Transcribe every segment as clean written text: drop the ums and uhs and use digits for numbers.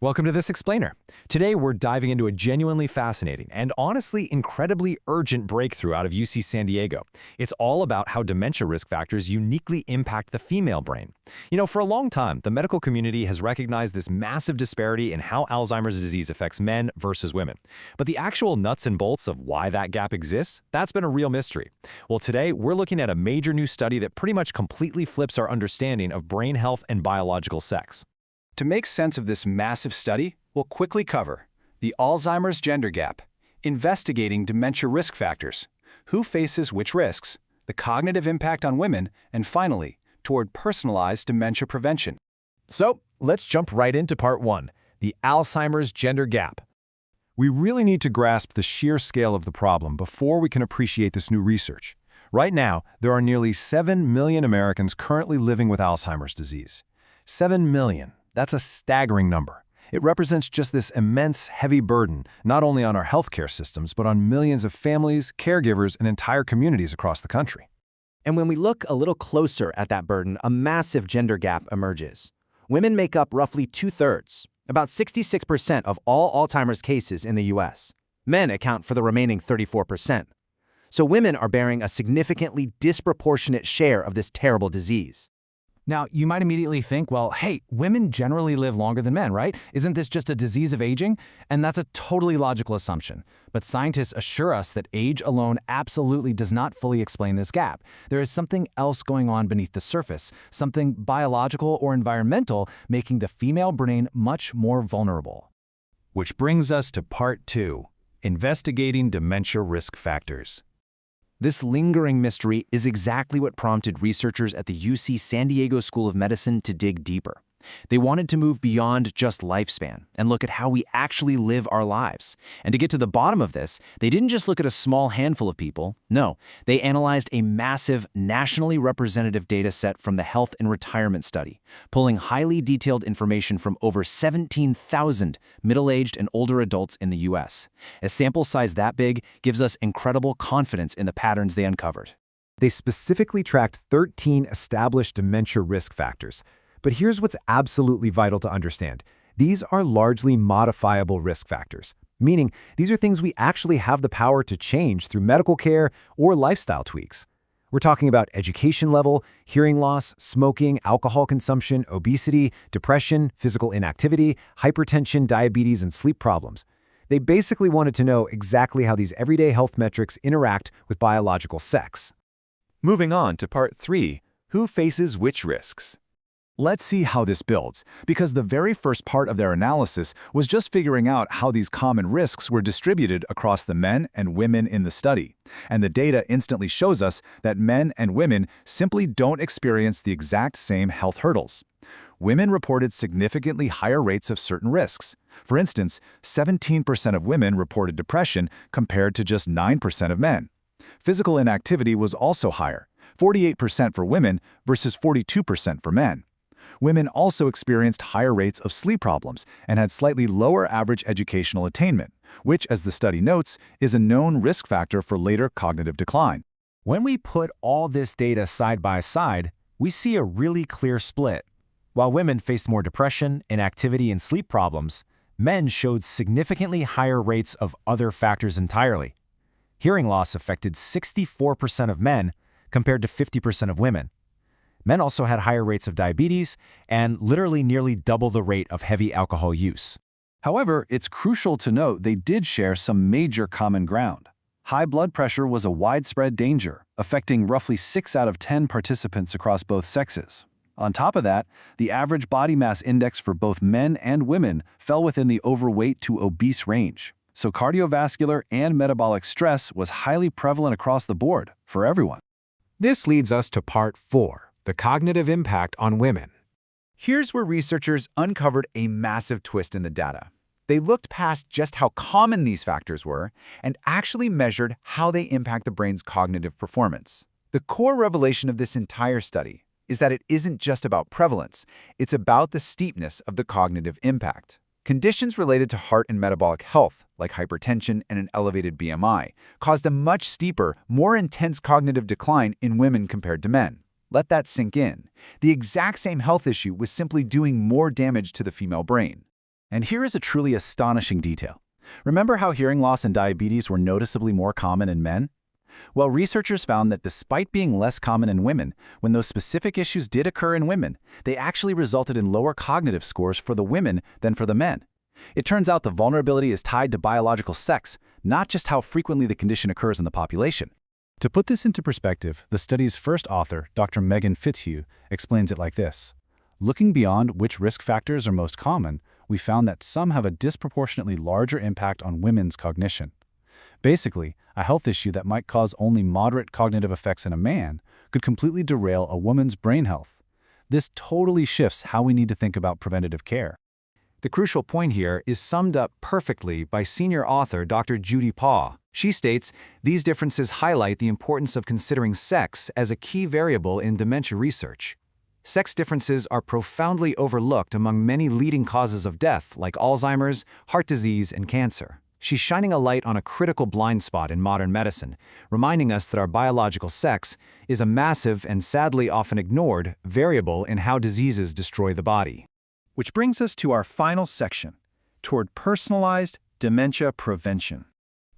Welcome to This Explainer. Today we're diving into a genuinely fascinating and honestly incredibly urgent breakthrough out of UC San Diego. It's all about how dementia risk factors uniquely impact the female brain. For a long time, the medical community has recognized this massive disparity in how Alzheimer's disease affects men versus women. But the actual nuts and bolts of why that gap exists, that's been a real mystery. Well, today we're looking at a major new study that pretty much completely flips our understanding of brain health and biological sex. To make sense of this massive study, we'll quickly cover the Alzheimer's gender gap, investigating dementia risk factors, who faces which risks, the cognitive impact on women, and finally, toward personalized dementia prevention. So, let's jump right into part 1, the Alzheimer's gender gap. We really need to grasp the sheer scale of the problem before we can appreciate this new research. Right now, there are nearly 7 million Americans currently living with Alzheimer's disease. 7 million. That's a staggering number. It represents just this immense, heavy burden, not only on our healthcare systems, but on millions of families, caregivers, and entire communities across the country. And when we look a little closer at that burden, a massive gender gap emerges. Women make up roughly 2/3, about 66% of all Alzheimer's cases in the U.S. Men account for the remaining 34%. So women are bearing a significantly disproportionate share of this terrible disease. Now, you might immediately think, well, hey, women generally live longer than men, right? Isn't this just a disease of aging? And that's a totally logical assumption. But scientists assure us that age alone absolutely does not fully explain this gap. There is something else going on beneath the surface, something biological or environmental, making the female brain much more vulnerable. Which brings us to part 2, investigating dementia risk factors. This lingering mystery is exactly what prompted researchers at the UC San Diego School of Medicine to dig deeper. They wanted to move beyond just lifespan and look at how we actually live our lives. And to get to the bottom of this, they didn't just look at a small handful of people. No, they analyzed a massive, nationally representative data set from the Health and Retirement Study, pulling highly detailed information from over 17,000 middle-aged and older adults in the U.S. A sample size that big gives us incredible confidence in the patterns they uncovered. They specifically tracked 13 established dementia risk factors. But here's what's absolutely vital to understand. These are largely modifiable risk factors, meaning these are things we actually have the power to change through medical care or lifestyle tweaks. We're talking about education level, hearing loss, smoking, alcohol consumption, obesity, depression, physical inactivity, hypertension, diabetes, and sleep problems. They basically wanted to know exactly how these everyday health metrics interact with biological sex. Moving on to part 3, who faces which risks? Let's see how this builds, because the very first part of their analysis was just figuring out how these common risks were distributed across the men and women in the study. And the data instantly shows us that men and women simply don't experience the exact same health hurdles. Women reported significantly higher rates of certain risks. For instance, 17% of women reported depression compared to just 9% of men. Physical inactivity was also higher, 48% for women versus 42% for men. Women also experienced higher rates of sleep problems and had slightly lower average educational attainment, which, as the study notes, is a known risk factor for later cognitive decline. When we put all this data side by side, we see a really clear split. While women faced more depression, inactivity, and sleep problems, men showed significantly higher rates of other factors entirely. Hearing loss affected 64% of men compared to 50% of women. Men also had higher rates of diabetes and literally nearly double the rate of heavy alcohol use. However, it's crucial to note they did share some major common ground. High blood pressure was a widespread danger, affecting roughly 6 out of 10 participants across both sexes. On top of that, the average body mass index for both men and women fell within the overweight to obese range. So cardiovascular and metabolic stress was highly prevalent across the board for everyone. This leads us to part 4. The cognitive impact on women. Here's where researchers uncovered a massive twist in the data. They looked past just how common these factors were and actually measured how they impact the brain's cognitive performance. The core revelation of this entire study is that it isn't just about prevalence, it's about the steepness of the cognitive impact. Conditions related to heart and metabolic health, like hypertension and an elevated BMI, caused a much steeper, more intense cognitive decline in women compared to men. Let that sink in. The exact same health issue was simply doing more damage to the female brain. And here is a truly astonishing detail. Remember how hearing loss and diabetes were noticeably more common in men? Well, researchers found that despite being less common in women, when those specific issues did occur in women, they actually resulted in lower cognitive scores for the women than for the men. It turns out the vulnerability is tied to biological sex, not just how frequently the condition occurs in the population. To put this into perspective, the study's first author, Dr. Megan Fitzhugh, explains it like this. Looking beyond which risk factors are most common, we found that some have a disproportionately larger impact on women's cognition. Basically, a health issue that might cause only moderate cognitive effects in a man could completely derail a woman's brain health. This totally shifts how we need to think about preventative care. The crucial point here is summed up perfectly by senior author Dr. Judy Paugh. She states, these differences highlight the importance of considering sex as a key variable in dementia research. Sex differences are profoundly overlooked among many leading causes of death like Alzheimer's, heart disease, and cancer. She's shining a light on a critical blind spot in modern medicine, reminding us that our biological sex is a massive and sadly often ignored variable in how diseases destroy the body. Which brings us to our final section, toward personalized dementia prevention.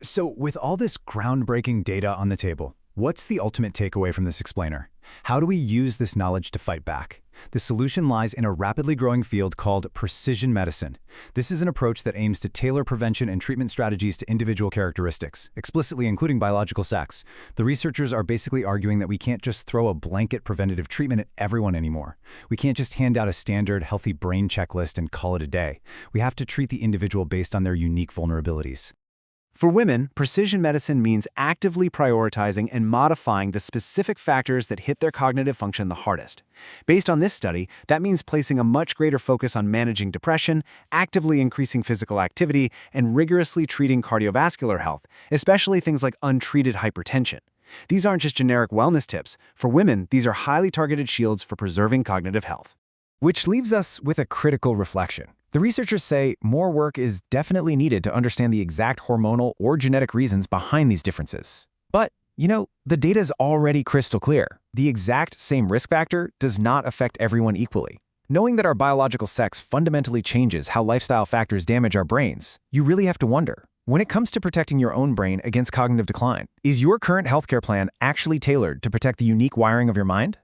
So, with all this groundbreaking data on the table, what's the ultimate takeaway from this explainer? How do we use this knowledge to fight back? The solution lies in a rapidly growing field called precision medicine. This is an approach that aims to tailor prevention and treatment strategies to individual characteristics, explicitly including biological sex. The researchers are basically arguing that we can't just throw a blanket preventative treatment at everyone anymore. We can't just hand out a standard healthy brain checklist and call it a day. We have to treat the individual based on their unique vulnerabilities. For women, precision medicine means actively prioritizing and modifying the specific factors that hit their cognitive function the hardest. Based on this study, that means placing a much greater focus on managing depression, actively increasing physical activity, and rigorously treating cardiovascular health, especially things like untreated hypertension. These aren't just generic wellness tips. For women, these are highly targeted shields for preserving cognitive health. Which leaves us with a critical reflection. The researchers say more work is definitely needed to understand the exact hormonal or genetic reasons behind these differences. But, the data is already crystal clear. The exact same risk factor does not affect everyone equally. Knowing that our biological sex fundamentally changes how lifestyle factors damage our brains, you really have to wonder, when it comes to protecting your own brain against cognitive decline, is your current healthcare plan actually tailored to protect the unique wiring of your mind?